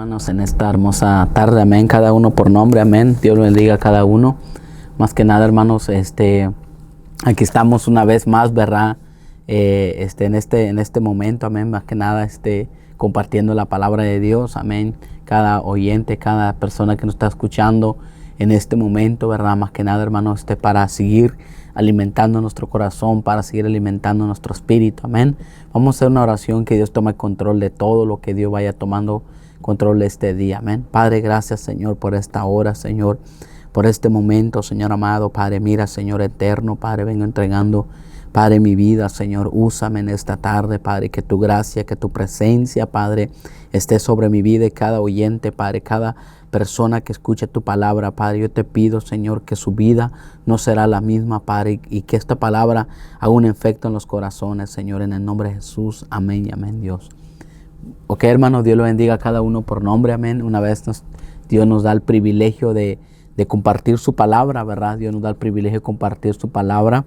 hermanos, en esta hermosa tarde, amén, cada uno por nombre, amén, Dios lo bendiga a cada uno. Más que nada, hermanos, aquí estamos una vez más, ¿verdad? En este momento, amén, más que nada, compartiendo la palabra de Dios, amén, cada oyente, cada persona que nos está escuchando en este momento, ¿verdad? Más que nada, hermanos, para seguir alimentando nuestro corazón, para seguir alimentando nuestro espíritu, amén. Vamos a hacer una oración que Dios tome control de todo lo que Dios vaya tomando control de este día, amén. Padre, gracias, Señor, por esta hora, Señor, por este momento, Señor amado. Padre, mira, Señor eterno, Padre, vengo entregando, Padre, mi vida, Señor, úsame en esta tarde, Padre, que tu gracia, que tu presencia, Padre, esté sobre mi vida y cada oyente, Padre, cada persona que escuche tu palabra, Padre. Yo te pido, Señor, que su vida no será la misma, Padre, y que esta palabra haga un efecto en los corazones, Señor, en el nombre de Jesús, amén y amén, Dios. Ok, hermanos, Dios lo bendiga a cada uno por nombre, amén. Una vez Dios nos da el privilegio de compartir su palabra, ¿verdad? Dios nos da el privilegio de compartir su palabra.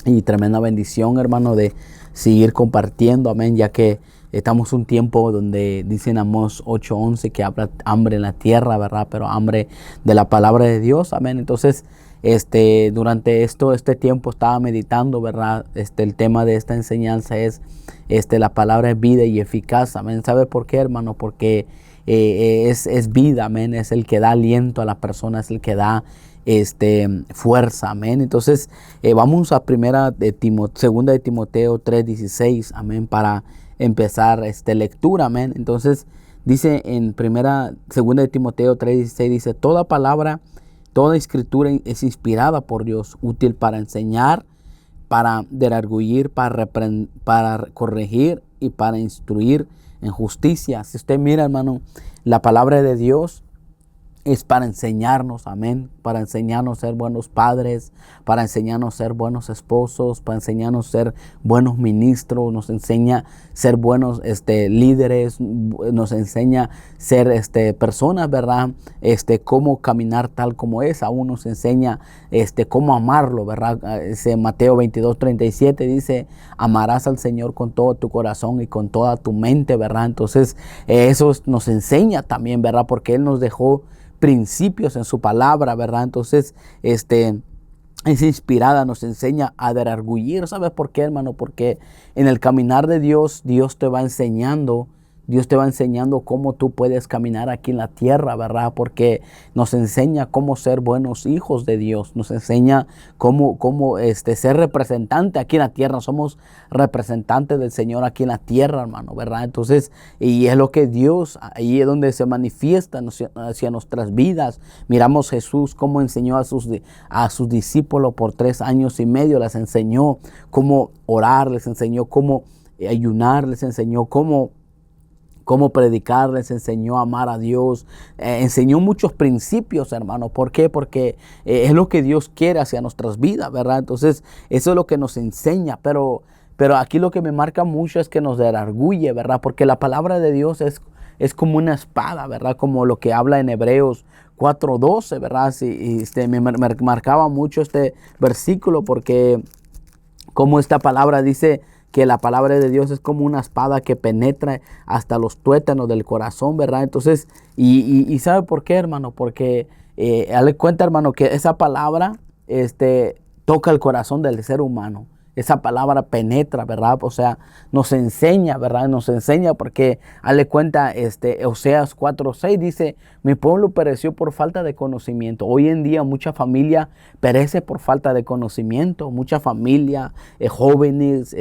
Y tremenda bendición, hermano, de seguir compartiendo, amén, ya que estamos un tiempo donde dicen Amós 8:11 que habrá hambre en la tierra, ¿verdad? Pero hambre de la palabra de Dios, amén. Entonces, durante este tiempo estaba meditando, ¿verdad? El tema de esta enseñanza es, la palabra es vida y eficaz, amén. ¿Sabe por qué, hermano? Porque es vida, amén. Es el que da aliento a la persona, es el que da fuerza, amén. Entonces vamos a segunda de Timoteo 3:16, amén, para empezar lectura, amén. Entonces dice en segunda de Timoteo 3:16, dice: toda palabra, toda escritura es inspirada por Dios, útil para enseñar, para redarguir, para corregir y para instruir en justicia. Si usted mira, hermano, la palabra de Dios es para enseñarnos, amén, para enseñarnos a ser buenos padres, para enseñarnos a ser buenos esposos, para enseñarnos a ser buenos ministros, nos enseña a ser buenos líderes, nos enseña a ser personas, ¿verdad? Cómo caminar tal como es, aún nos enseña cómo amarlo, ¿verdad? Mateo 22:37 dice: amarás al Señor con todo tu corazón y con toda tu mente, ¿verdad? Entonces eso nos enseña también, ¿verdad? Porque Él nos dejó principios en su palabra, ¿verdad? Entonces, es inspirada, nos enseña a redarguir. ¿Sabes por qué, hermano? Porque en el caminar de Dios, Dios te va enseñando cómo tú puedes caminar aquí en la tierra, ¿verdad? Porque nos enseña cómo ser buenos hijos de Dios. Nos enseña cómo ser representante aquí en la tierra. Somos representantes del Señor aquí en la tierra, hermano, ¿verdad? Entonces, y es lo que Dios, ahí es donde se manifiesta hacia nuestras vidas. Miramos Jesús cómo enseñó a sus discípulos por 3 años y medio. Les enseñó cómo orar, les enseñó cómo ayunar, les enseñó cómo predicar, les enseñó a amar a Dios, enseñó muchos principios, hermano. ¿Por qué? Porque es lo que Dios quiere hacia nuestras vidas, ¿verdad? Entonces, eso es lo que nos enseña, pero aquí lo que me marca mucho es que nos redarguye, ¿verdad? Porque la palabra de Dios es como una espada, ¿verdad? Como lo que habla en Hebreos 4:12, ¿verdad? Me marcaba mucho este versículo porque como esta palabra dice que la palabra de Dios es como una espada que penetra hasta los tuétanos del corazón, ¿verdad? Entonces, y ¿sabe por qué, hermano? Porque dale cuenta, hermano, que esa palabra toca el corazón del ser humano. Esa palabra penetra, ¿verdad? O sea, nos enseña, ¿verdad? Nos enseña porque, dale cuenta, Oseas 4:6 dice: mi pueblo pereció por falta de conocimiento. Hoy en día mucha familia perece por falta de conocimiento. Mucha familia, jóvenes,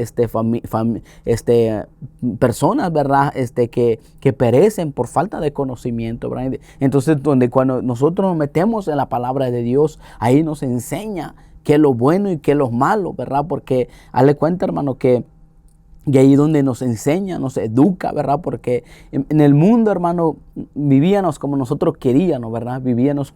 personas, ¿verdad? Que perecen por falta de conocimiento, ¿verdad? Entonces, cuando nosotros nos metemos en la palabra de Dios, ahí nos enseña qué es lo bueno y qué es lo malo, ¿verdad? Porque hazle cuenta, hermano, que y ahí donde nos enseña, nos educa, ¿verdad? Porque en el mundo, hermano, vivíamos como nosotros queríamos, ¿verdad? Vivíamos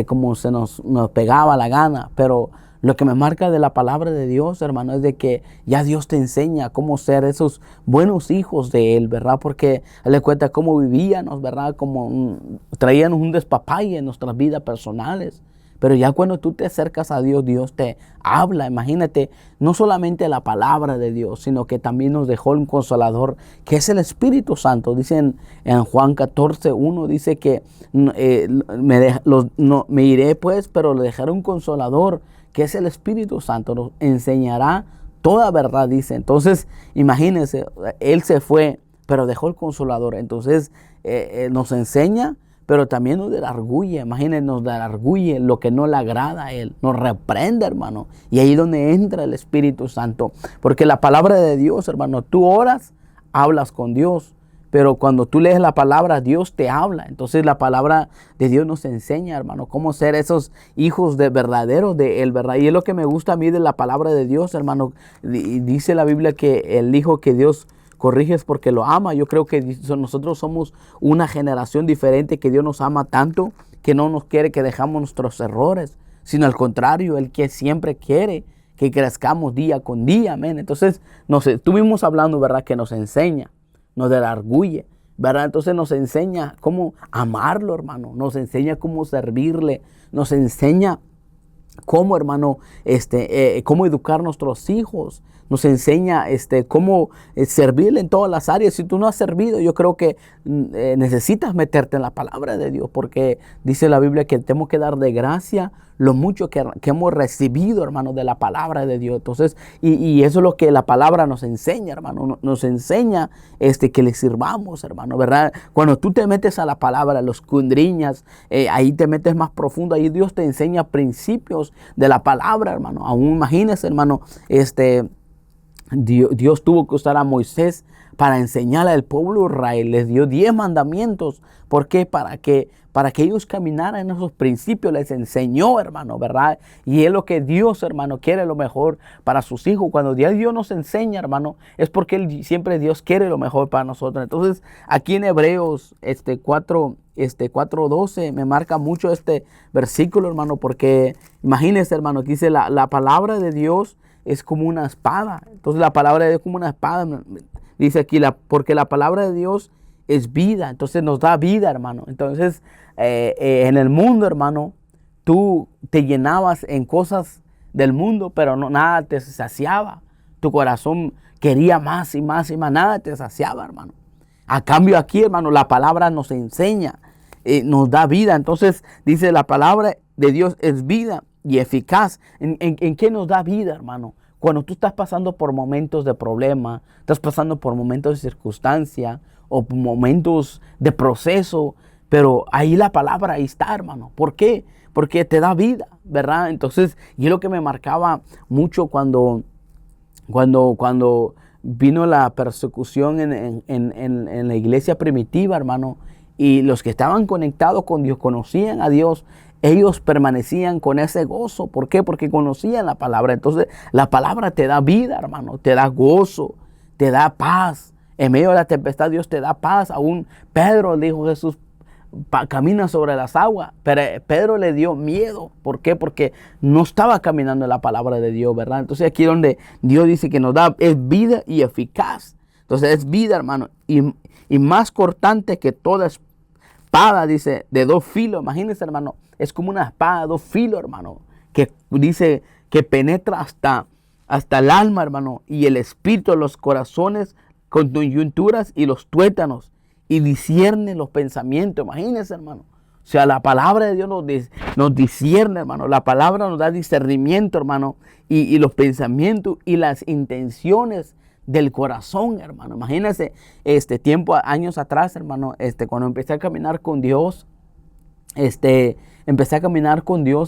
como se nos pegaba la gana. Pero lo que me marca de la palabra de Dios, hermano, es de que ya Dios te enseña cómo ser esos buenos hijos de Él, ¿verdad? Porque hazle cuenta cómo vivíamos, ¿verdad? Como traíamos un despapalle en nuestras vidas personales. Pero ya cuando tú te acercas a Dios, Dios te habla. Imagínate, no solamente la palabra de Dios, sino que también nos dejó un consolador, que es el Espíritu Santo. Dicen en Juan 14:1, dice que me iré pues, pero le dejaré un consolador, que es el Espíritu Santo. Nos enseñará toda verdad, dice. Entonces, imagínense, Él se fue, pero dejó el consolador. Entonces, nos enseña, pero también nos redarguye. Imagínense, nos redarguye lo que no le agrada a Él. Nos reprende, hermano. Y ahí es donde entra el Espíritu Santo. Porque la palabra de Dios, hermano, tú oras, hablas con Dios. Pero cuando tú lees la palabra, Dios te habla. Entonces la palabra de Dios nos enseña, hermano, cómo ser esos hijos de verdaderos de Él, ¿verdad? Y es lo que me gusta a mí de la palabra de Dios, hermano. Dice la Biblia que el hijo que Dios corrige es porque lo ama. Yo creo que nosotros somos una generación diferente, que Dios nos ama tanto que no nos quiere que dejamos nuestros errores, sino al contrario, Él que siempre quiere que crezcamos día con día, amén. Entonces, estuvimos hablando, ¿verdad? Que nos enseña, nos redarguye, ¿verdad? Entonces nos enseña cómo amarlo, hermano. Nos enseña cómo servirle. Nos enseña cómo, hermano, cómo educar a nuestros hijos. Nos enseña cómo servirle en todas las áreas. Si tú no has servido, yo creo que necesitas meterte en la palabra de Dios, porque dice la Biblia que tenemos que dar de gracia lo mucho que hemos recibido, hermano, de la palabra de Dios. Entonces, y eso es lo que la palabra nos enseña, hermano. Nos enseña que le sirvamos, hermano, ¿verdad? Cuando tú te metes a la palabra, los escudriñas, ahí te metes más profundo. Ahí Dios te enseña principios de la palabra, hermano. Aún imagínese, hermano, Dios tuvo que usar a Moisés para enseñarle al pueblo de Israel. Les dio 10 mandamientos. ¿Por qué? Para que ellos caminaran en esos principios. Les enseñó, hermano, ¿verdad? Y es lo que Dios, hermano, quiere lo mejor para sus hijos. Cuando Dios nos enseña, hermano, es porque siempre Dios quiere lo mejor para nosotros. Entonces, aquí en Hebreos 4:12 me marca mucho este versículo, hermano, porque imagínense, hermano, que dice la palabra de Dios es como una espada. Entonces la palabra de Dios es como una espada. Dice aquí, porque la palabra de Dios es vida. Entonces nos da vida, hermano. Entonces en el mundo, hermano, tú te llenabas en cosas del mundo, pero nada te saciaba. Tu corazón quería más y más y más. Nada te saciaba, hermano. A cambio aquí, hermano, la palabra nos enseña, nos da vida. Entonces dice, la palabra de Dios es vida y eficaz. ¿En qué nos da vida, hermano? Cuando tú estás pasando por momentos de problema, estás pasando por momentos de circunstancia o momentos de proceso, pero ahí la palabra, ahí está, hermano. ¿Por qué? Porque te da vida, ¿verdad? Entonces, yo lo que me marcaba mucho cuando vino la persecución en la iglesia primitiva, hermano, y los que estaban conectados con Dios, conocían a Dios, ellos permanecían con ese gozo. ¿Por qué? Porque conocían la palabra. Entonces, la palabra te da vida, hermano, te da gozo, te da paz. En medio de la tempestad, Dios te da paz. Aún Pedro le dijo, Jesús, camina sobre las aguas. Pero Pedro le dio miedo. ¿Por qué? Porque no estaba caminando en la palabra de Dios, ¿verdad? Entonces, aquí donde Dios dice que nos da, es vida y eficaz. Entonces, es vida, hermano, y más cortante que toda espada, dice, de 2 filos. Imagínense, hermano, es como una espada de 2 filos, hermano, que dice que penetra hasta el alma, hermano, y el espíritu, los corazones, con coyunturas y los tuétanos, y discierne los pensamientos. Imagínense, hermano. O sea, la palabra de Dios nos discierne, hermano. La palabra nos da discernimiento, hermano, y los pensamientos y las intenciones del corazón, hermano. Imagínense, años atrás, hermano, cuando empecé a caminar con Dios,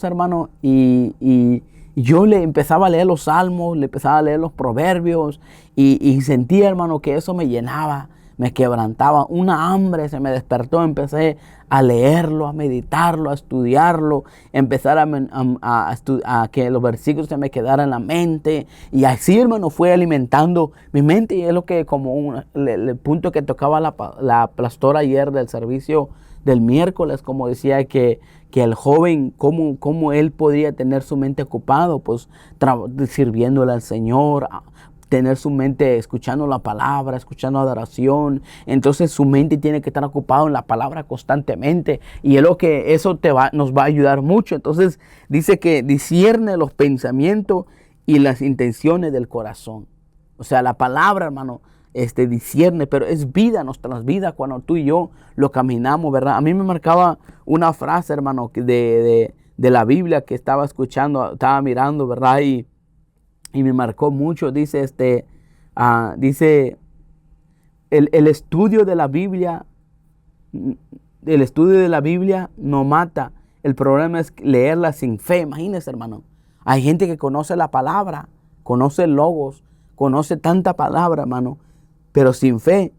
hermano, y yo le empezaba a leer los salmos, le empezaba a leer los proverbios, y sentía, hermano, que eso me llenaba, me quebrantaba. Una hambre se me despertó. Empecé a leerlo, a meditarlo, a estudiarlo, empezar a que los versículos se me quedaran en la mente. Y así, hermano, fue alimentando mi mente. Y es lo que, como el punto que tocaba la pastora ayer del servicio del miércoles, como decía que el joven, cómo él podría tener su mente ocupado, pues sirviéndole al Señor, tener su mente escuchando la palabra, escuchando adoración. Entonces su mente tiene que estar ocupada en la palabra constantemente. Y es lo que eso nos va a ayudar mucho. Entonces dice que discierne los pensamientos y las intenciones del corazón. O sea, la palabra, hermano, discierne, pero es vida, nuestras vidas cuando tú y yo lo caminamos, ¿verdad? A mí me marcaba una frase, hermano, de la Biblia que estaba escuchando, estaba mirando, ¿verdad? Y me marcó mucho. Dice, dice, el estudio de la Biblia, no mata. El problema es leerla sin fe. Imagínense, hermano. Hay gente que conoce la palabra, conoce el logos, conoce tanta palabra, hermano, pero sin fe.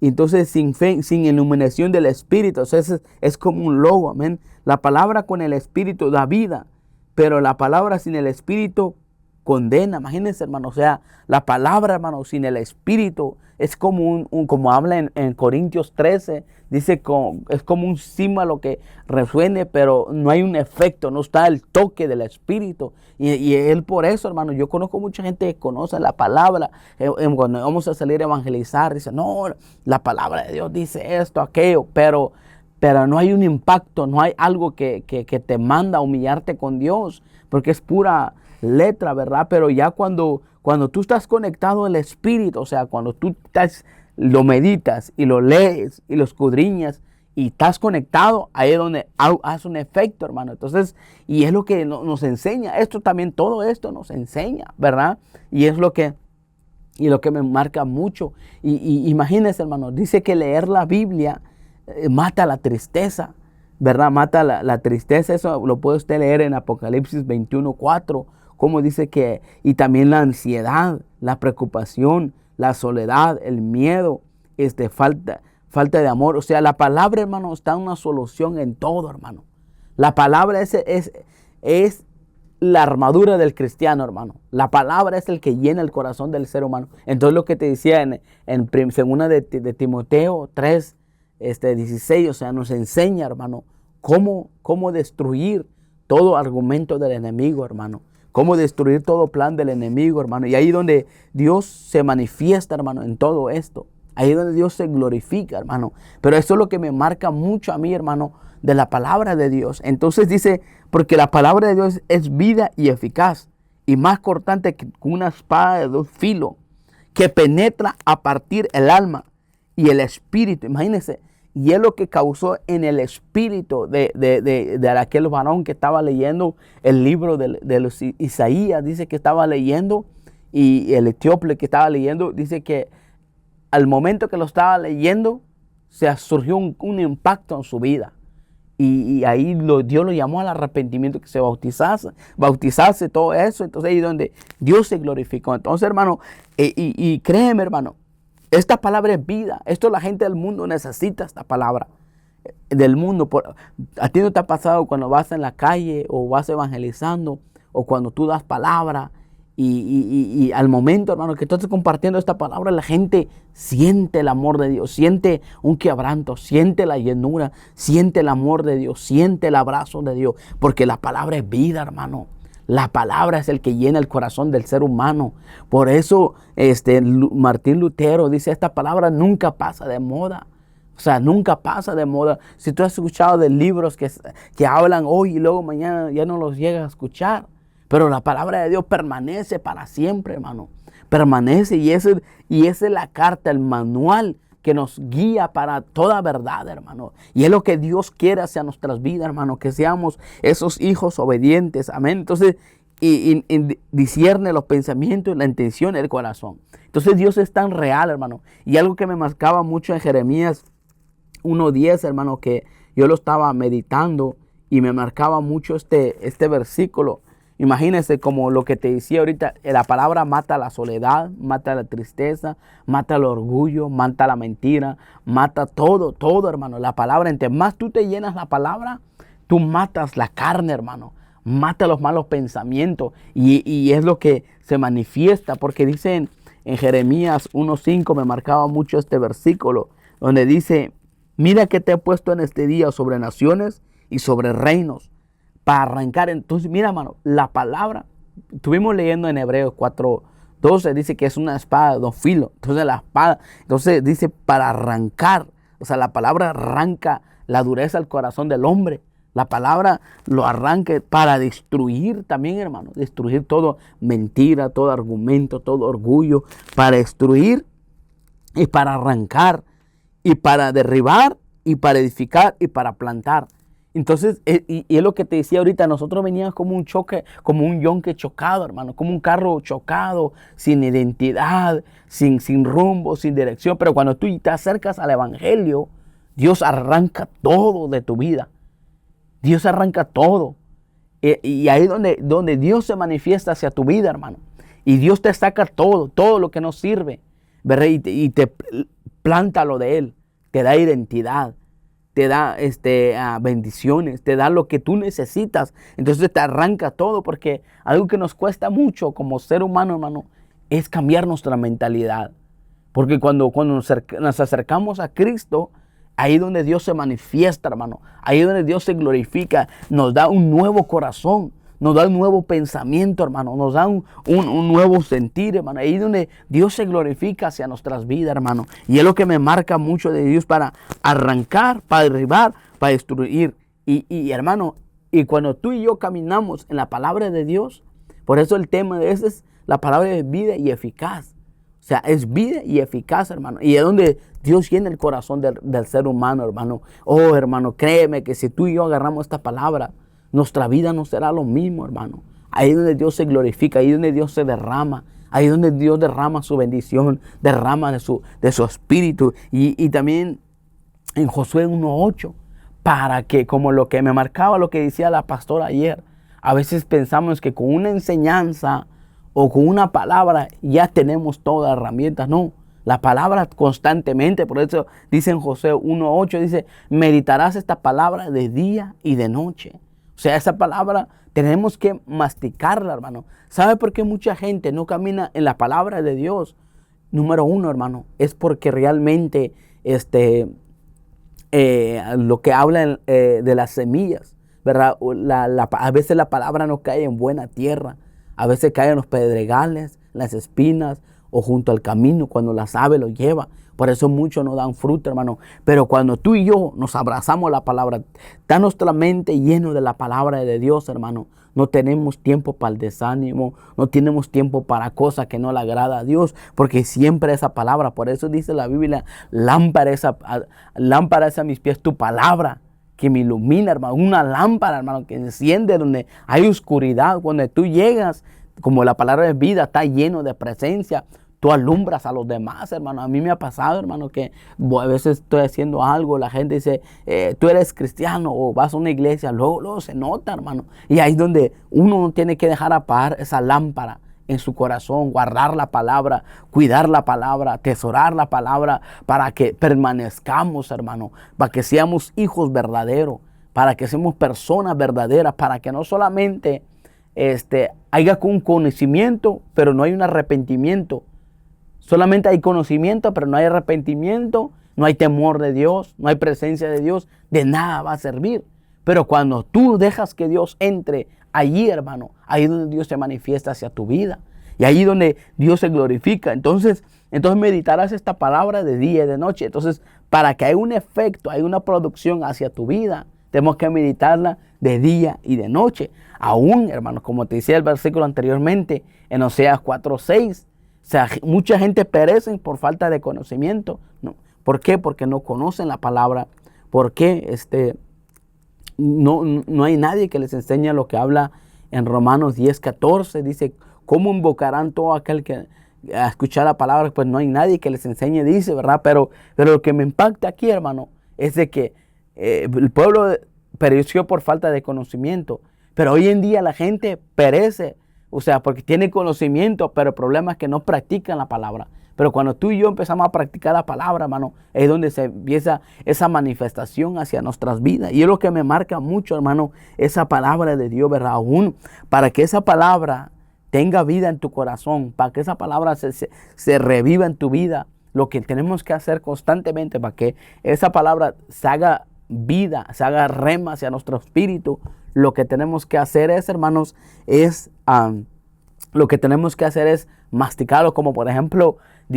Entonces, sin fe, sin iluminación del Espíritu, o sea, es como un logo, amén. La palabra con el Espíritu da vida, pero la palabra sin el Espíritu condena. Imagínense, hermano, o sea, la palabra, hermano, sin el Espíritu es como como habla en Corintios 13, dice es como un símbolo que resuene, pero no hay un efecto, no está el toque del Espíritu. Y él por eso, hermano, yo conozco mucha gente que conoce la palabra. Cuando vamos a salir a evangelizar, dice, no, la palabra de Dios dice esto, aquello, pero no hay un impacto, no hay algo que te manda a humillarte con Dios, porque es pura letra, ¿verdad? Pero ya cuando tú estás conectado al Espíritu, o sea, cuando tú lo meditas y lo lees y lo escudriñas y estás conectado, ahí es donde hace un efecto, hermano. Entonces, y es lo que nos enseña. Esto también, todo esto nos enseña, ¿verdad? Y es lo que me marca mucho. Y imagínense, hermano, dice que leer la Biblia mata la tristeza, ¿verdad? Mata la tristeza. Eso lo puede usted leer en Apocalipsis 21:4. Como dice que, y también la ansiedad, la preocupación, la soledad, el miedo, falta de amor. O sea, la palabra, hermano, está una solución en todo, hermano. La palabra es la armadura del cristiano, hermano. La palabra es el que llena el corazón del ser humano. Entonces lo que te decía en segunda de Timoteo 3, 16, o sea, nos enseña, hermano, cómo destruir todo argumento del enemigo, hermano. Cómo destruir todo plan del enemigo, hermano. Y ahí donde Dios se manifiesta, hermano, en todo esto. Ahí es donde Dios se glorifica, hermano. Pero eso es lo que me marca mucho a mí, hermano, de la palabra de Dios. Entonces dice, porque la palabra de Dios es vida y eficaz, y más cortante que una espada de dos filos, que penetra a partir el alma y el espíritu. Imagínense. Y es lo que causó en el espíritu de aquel varón que estaba leyendo el libro de los Isaías. Dice que estaba leyendo, y el etíope que estaba leyendo, dice que al momento que lo estaba leyendo, se surgió un impacto en su vida. Y ahí Dios lo llamó al arrepentimiento, que se bautizase todo eso. Entonces ahí es donde Dios se glorificó. Entonces, hermano, y créeme, hermano, esta palabra es vida. Esto la gente del mundo necesita, esta palabra del mundo. ¿A ti no te ha pasado cuando vas en la calle o vas evangelizando o cuando tú das palabra y al momento, hermano, que tú estás compartiendo esta palabra, la gente siente el amor de Dios, siente un quebranto, siente la llenura, siente el amor de Dios, siente el abrazo de Dios, porque la palabra es vida, hermano. La palabra es el que llena el corazón del ser humano. Por eso Martín Lutero dice, esta palabra nunca pasa de moda. O sea, nunca pasa de moda. Si tú has escuchado de libros que hablan hoy y luego mañana ya no los llegas a escuchar. Pero la palabra de Dios permanece para siempre, hermano. Permanece, y esa es la carta, el manual que nos guía para toda verdad, hermano. Y es lo que Dios quiere hacia nuestras vidas, hermano, que seamos esos hijos obedientes. Amén. Entonces, y discierne los pensamientos, la intención, el corazón. Entonces, Dios es tan real, hermano. Y algo que me marcaba mucho en Jeremías 1:10, hermano, que yo lo estaba meditando y me marcaba mucho este versículo. Imagínense, como lo que te decía ahorita, la palabra mata la soledad, mata la tristeza, mata el orgullo, mata la mentira, mata todo, hermano. La palabra, entre más tú te llenas la palabra, tú matas la carne, hermano. Mata los malos pensamientos, y es lo que se manifiesta, porque dicen en Jeremías 1:5, me marcaba mucho este versículo, donde dice, mira que te he puesto en este día sobre naciones y sobre reinos, para arrancar. Entonces, mira, hermano, la palabra, estuvimos leyendo en Hebreos 4, Entonces dice que es una espada de dos filos. Entonces la espada, entonces dice para arrancar. O sea, la palabra arranca la dureza al corazón del hombre. La palabra lo arranca para destruir también, hermano. Destruir todo mentira, todo argumento, todo orgullo. Para destruir y para arrancar y para derribar y para edificar y para plantar. Entonces, y es lo que te decía ahorita, nosotros veníamos como un choque, como un yonque chocado, hermano, como un carro chocado, sin identidad, sin rumbo, sin dirección. Pero cuando tú te acercas al evangelio, Dios arranca todo de tu vida. Dios arranca todo. Y ahí es donde Dios se manifiesta hacia tu vida, hermano. Y Dios te saca todo lo que no sirve, ¿verdad? Y te planta lo de Él, te da identidad, te da bendiciones, te da lo que tú necesitas. Entonces te arranca todo, porque algo que nos cuesta mucho como ser humano, hermano, es cambiar nuestra mentalidad. Porque cuando nos acercamos a Cristo, ahí es donde Dios se manifiesta, hermano. Ahí es donde Dios se glorifica, nos da un nuevo corazón, nos da un nuevo pensamiento, hermano. Nos da un nuevo sentir, hermano. Ahí es donde Dios se glorifica hacia nuestras vidas, hermano. Y es lo que me marca mucho de Dios para arrancar, para derribar, para destruir. Y hermano, y cuando tú y yo caminamos en la palabra de Dios, por eso el tema de ese es la palabra de vida y eficaz. O sea, es vida y eficaz, hermano. Y es donde Dios llena el corazón del ser humano, hermano. Oh, hermano, créeme que si tú y yo agarramos esta palabra, nuestra vida no será lo mismo, hermano. Ahí es donde Dios se glorifica, ahí es donde Dios se derrama, ahí es donde Dios derrama su bendición, derrama de su espíritu. Y también en Josué 1:8, para que, como lo que me marcaba lo que decía la pastora ayer, a veces pensamos que con una enseñanza o con una palabra ya tenemos todas las herramientas. No, la palabra constantemente. Por eso dice en Josué 1:8, dice, meditarás esta palabra de día y de noche. O sea, esa palabra tenemos que masticarla, hermano. ¿Sabe por qué mucha gente no camina en la palabra de Dios? Número uno, hermano, es porque realmente lo que habla de las semillas, ¿verdad? A veces la palabra no cae en buena tierra. A veces cae en los pedregales, las espinas o junto al camino cuando las aves lo lleva. Por eso muchos no dan fruto, hermano. Pero cuando tú y yo nos abrazamos la palabra, está nuestra mente llena de la palabra de Dios, hermano. No tenemos tiempo para el desánimo, no tenemos tiempo para cosas que no le agrada a Dios, porque siempre esa palabra, por eso dice la Biblia, lámpara es a mis pies tu palabra, que me ilumina, hermano. Una lámpara, hermano, que enciende donde hay oscuridad. Cuando tú llegas, como la palabra de vida está lleno de presencia, tú alumbras a los demás, hermano. A mí me ha pasado, hermano, que a veces estoy haciendo algo, la gente dice, tú eres cristiano o vas a una iglesia, luego se nota, hermano. Y ahí es donde uno tiene que dejar apagar esa lámpara en su corazón, guardar la palabra, cuidar la palabra, atesorar la palabra, para que permanezcamos, hermano, para que seamos hijos verdaderos, para que seamos personas verdaderas, para que no solamente haya un conocimiento, pero no hay un arrepentimiento. Solamente hay conocimiento, pero no hay arrepentimiento, no hay temor de Dios, no hay presencia de Dios, de nada va a servir. Pero cuando tú dejas que Dios entre allí, hermano, ahí es donde Dios se manifiesta hacia tu vida. Y ahí es donde Dios se glorifica. Entonces meditarás esta palabra de día y de noche. Entonces, para que haya un efecto, hay una producción hacia tu vida, tenemos que meditarla de día y de noche. Aún, hermano, como te decía el versículo anteriormente, en Oseas 4:6, o sea, mucha gente perece por falta de conocimiento. ¿No? ¿Por qué? Porque no conocen la palabra. ¿Por qué? No hay nadie que les enseñe lo que habla en Romanos 10:14. Dice, ¿cómo invocarán todo aquel que a escuchar la palabra? Pues no hay nadie que les enseñe, dice, ¿verdad? Pero lo que me impacta aquí, hermano, es de que el pueblo pereció por falta de conocimiento. Pero hoy en día la gente perece, o sea, porque tiene conocimiento, pero el problema es que no practican la palabra. Pero cuando tú y yo empezamos a practicar la palabra, hermano, es donde se empieza esa manifestación hacia nuestras vidas. Y es lo que me marca mucho, hermano, esa palabra de Dios, ¿verdad? Aún para que esa palabra tenga vida en tu corazón, para que esa palabra se reviva en tu vida, lo que tenemos que hacer constantemente para que esa palabra se haga vida, se haga rema hacia nuestro espíritu, lo que tenemos que hacer es, hermanos, lo que tenemos que hacer es masticarlo, como por ejemplo,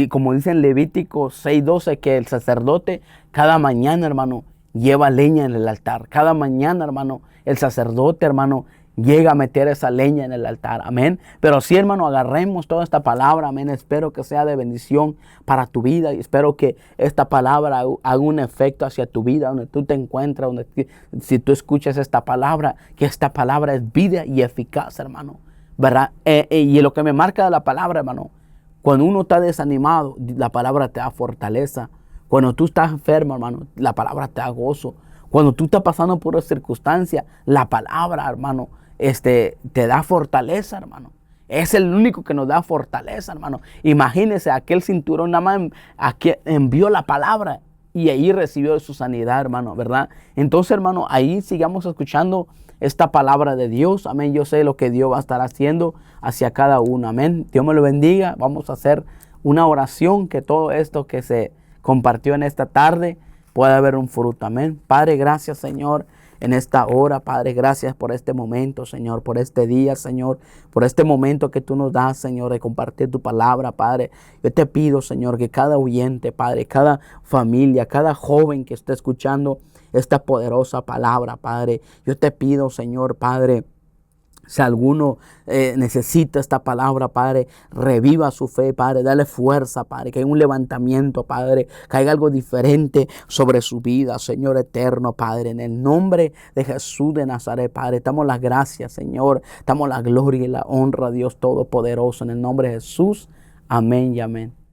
como dice en Levítico 6:12, que el sacerdote cada mañana, hermano, lleva leña en el altar. Cada mañana, hermano, el sacerdote, hermano, llega a meter esa leña en el altar. Amén. Pero sí, hermano, agarremos toda esta palabra. Amén. Espero que sea de bendición para tu vida. Y espero que esta palabra haga un efecto hacia tu vida, donde tú te encuentras, si tú escuchas esta palabra, que esta palabra es vida y eficaz, hermano. ¿Verdad? Y lo que me marca de la palabra, hermano, cuando uno está desanimado, la palabra te da fortaleza. Cuando tú estás enfermo, hermano, la palabra te da gozo. Cuando tú estás pasando por una circunstancia, la palabra, hermano, te da fortaleza, hermano. Es el único que nos da fortaleza, hermano. Imagínese, aquel cinturón nada más envió la palabra y ahí recibió su sanidad, hermano, ¿verdad? Entonces, hermano, ahí sigamos escuchando esta palabra de Dios. Amén. Yo sé lo que Dios va a estar haciendo hacia cada uno. Amén. Dios me lo bendiga. Vamos a hacer una oración, que todo esto que se compartió en esta tarde pueda haber un fruto. Amén. Padre, gracias, Señor, en esta hora. Padre, gracias por este momento, Señor, por este día, Señor, por este momento que tú nos das, Señor, de compartir tu palabra, Padre. Yo te pido, Señor, que cada oyente, Padre, cada familia, cada joven que esté escuchando esta poderosa palabra, Padre, yo te pido, Señor, Padre, si alguno necesita esta palabra, Padre, reviva su fe, Padre, dale fuerza, Padre, que haya un levantamiento, Padre, que haya algo diferente sobre su vida, Señor eterno, Padre, en el nombre de Jesús de Nazaret, Padre, damos las gracias, Señor, damos la gloria y la honra a Dios Todopoderoso, en el nombre de Jesús, amén y amén.